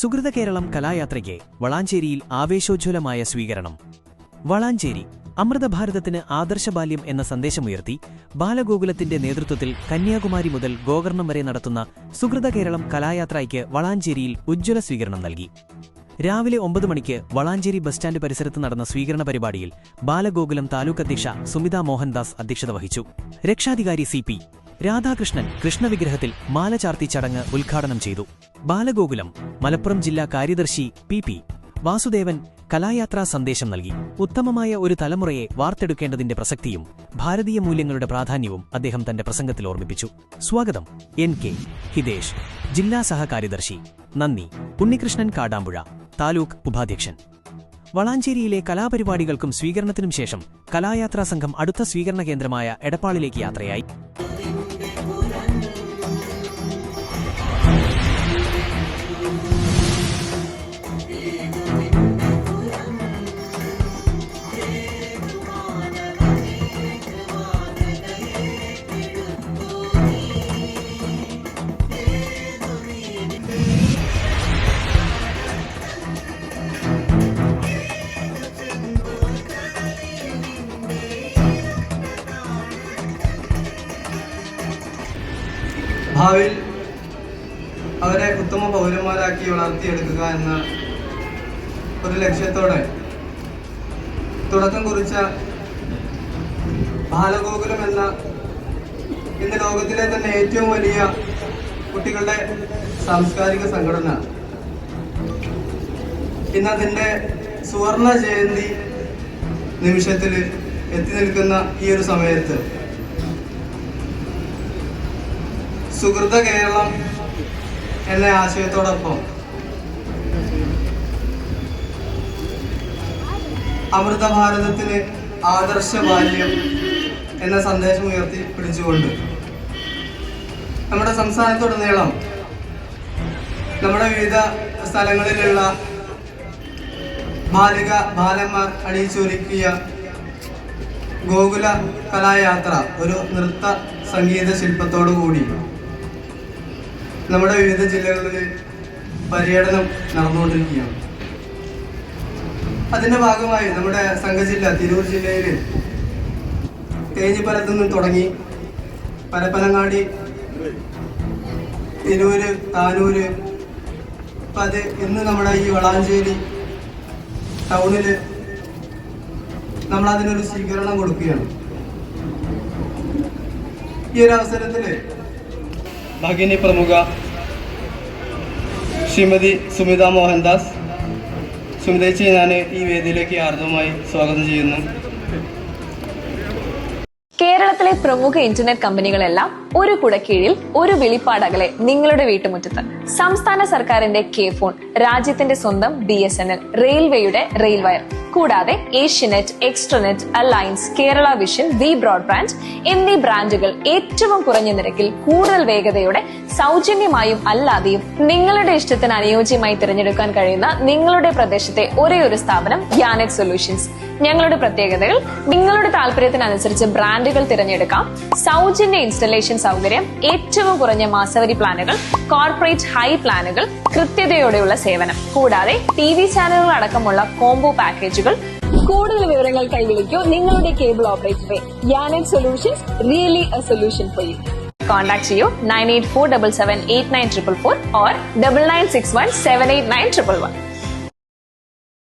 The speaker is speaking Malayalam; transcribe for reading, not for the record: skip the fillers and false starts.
സുഹൃത കേരളം കലായാത്രയ്ക്ക് വളാഞ്ചേരിയിൽ ആവേശോജ്വലമായ സ്വീകരണം. വളാഞ്ചേരി അമൃതഭാരതത്തിന് ആദർശബാല്യം എന്ന സന്ദേശമുയർത്തി ബാലഗോകുലത്തിന്റെ നേതൃത്വത്തിൽ കന്യാകുമാരി മുതൽ ഗോകർണം വരെ നടത്തുന്ന സുഹൃത കേരളം കലായാത്രയ്ക്ക് വളാഞ്ചേരിയിൽ ഉജ്ജ്വല സ്വീകരണം നൽകി. രാവിലെ 9 മണിക്ക് വളാഞ്ചേരി ബസ് സ്റ്റാൻഡ് പരിസരത്ത് നടന്ന സ്വീകരണ പരിപാടിയിൽ ബാലഗോകുലം താലൂക്ക് അധ്യക്ഷ സുമിത മോഹൻദാസ് അധ്യക്ഷത വഹിച്ചു. രക്ഷാധികാരി CP രാധാകൃഷ്ണൻ കൃഷ്ണവിഗ്രഹത്തിൽ മാല ചാർത്തി ചടങ്ങ് ഉദ്ഘാടനം ചെയ്തു. ബാലഗോകുലം മലപ്പുറം ജില്ലാ കാര്യദർശി PP വാസുദേവൻ കലായാത്രാ സന്ദേശം നൽകി. ഉത്തമമായ ഒരു തലമുറയെ വാർത്തെടുക്കേണ്ടതിന്റെ പ്രസക്തിയും ഭാരതീയ മൂല്യങ്ങളുടെ പ്രാധാന്യവും അദ്ദേഹം തന്റെ പ്രസംഗത്തിൽ ഓർമ്മിപ്പിച്ചു. സ്വാഗതം NK ഹിതേഷ്, ജില്ലാ സഹകാര്യദർശി. നന്ദി ഉണ്ണികൃഷ്ണൻ കാടാമ്പുഴ, താലൂക്ക് ഉപാധ്യക്ഷൻ. വളാഞ്ചേരിയിലെ കലാപരിപാടികൾക്കും സ്വീകരണത്തിനും ശേഷം കലായാത്രാ സംഘം അടുത്ത സ്വീകരണ കേന്ദ്രമായ എടപ്പാളിലേക്ക് യാത്രയായി. ഭാവിയിൽ അവരെ ഉത്തമ പൗരന്മാരാക്കി വളർത്തിയെടുക്കുക എന്ന ഒരു ലക്ഷ്യത്തോടെ തുടക്കം കുറിച്ച ബാലഗോകുലം എന്ന ഇന്ന് ലോകത്തിലെ തന്നെ ഏറ്റവും വലിയ കുട്ടികളുടെ സാംസ്കാരിക സംഘടന ഇന്നതിൻ്റെ സുവർണ ജയന്തി നിമിഷത്തിൽ എത്തി നിൽക്കുന്ന ഈ ഒരു സമയത്ത് സുഹൃത കേരളം എന്ന ആശയത്തോടൊപ്പം അമൃതഭാരതത്തിന് ആദർശ ബാല്യം എന്ന സന്ദേശം ഉയർത്തി പിടിച്ചുകൊണ്ട് നമ്മുടെ സംസ്ഥാനത്തുടനീളം നമ്മുടെ വിവിധ സ്ഥലങ്ങളിലുള്ള ബാലന്മാർ അണിയിച്ചൊരുക്കിയ ഗോകുല കലായാത്ര ഒരു നൃത്ത സംഗീത ശില്പത്തോടുകൂടി നമ്മുടെ വിവിധ ജില്ലകളിൽ പര്യടനം നടന്നുകൊണ്ടിരിക്കുകയാണ്. അതിൻ്റെ ഭാഗമായി നമ്മുടെ സംഘജില്ല തിരൂർ ജില്ലയിൽ തേഞ്ഞിപ്പലത്തു നിന്നും തുടങ്ങി പരപ്പനങ്ങാടി, തിരൂര്, താനൂര്, അപ്പം അത് ഇന്ന് നമ്മുടെ ഈ വളാഞ്ചേരി ടൗണിൽ നമ്മളതിനൊരു സ്വീകരണം കൊടുക്കുകയാണ്. ഈ ഒരു അവസരത്തിൽ ഭഗിനി പ്രമുഖ ശ്രീമതി സുമിത മോഹൻദാസ്, സുമിതേച്ചി ഞാൻ ഈ വേദിയിലേക്ക് ആർദ്രമായി സ്വാഗതം ചെയ്യുന്നു. കേരളത്തിലെ പ്രമുഖ ഇന്റർനെറ്റ് കമ്പനികളെല്ലാം ഒരു കുടക്കീഴിൽ ഒരു വിളിപ്പാടകലെ നിങ്ങളുടെ വീട്ടുമുറ്റത്ത്. സംസ്ഥാന സർക്കാരിന്റെ K-ഫോൺ, രാജ്യത്തിന്റെ സ്വന്തം BSNL, റെയിൽവേയുടെ റെയിൽ വയർ, കൂടാതെ Asianet, Extranet, Alliance, Kerala Vision, V broadband എന്നീ ബ്രാൻഡുകൾ ഏറ്റവും കുറഞ്ഞ നിരക്കിൽ കൂടുതൽ വേഗതയോടെ സൗജന്യമായും അല്ലാതെയും നിങ്ങളുടെ ഇഷ്ടത്തിന് അനുയോജ്യമായി തിരഞ്ഞെടുക്കാൻ കഴിയുന്ന നിങ്ങളുടെ പ്രദേശത്തെ ഒരേ ഒരു സ്ഥാപനം യാനെറ്റ് സൊല്യൂഷൻസ്. ഞങ്ങളുടെ പ്രത്യേകതകൾ: നിങ്ങളുടെ താല്പര്യത്തിനനുസരിച്ച് ബ്രാൻഡുകൾ തിരഞ്ഞെടുക്കാം, സൗജന്യ ഇൻസ്റ്റലേഷൻ സൗകര്യം, ഏറ്റവും കുറഞ്ഞ മാസവരി പ്ലാനുകൾ, കോർപ്പറേറ്റ് ഹൈ പ്ലാനുകൾ, കൃത്യതയോടെയുള്ള സേവനം, കൂടാതെ TV ചാനലുകൾ അടക്കമുള്ള കോംബോ പാക്കേജുകൾ. കൂടുതൽ വിവരങ്ങൾക്കായി വിളിക്കൂ നിങ്ങളുടെ കേബിൾ ഓപ്പറേറ്ററെ. Yanet solutions, really a solution for you. Contact ചെയ്യൂ 9847789444 or 9961789111.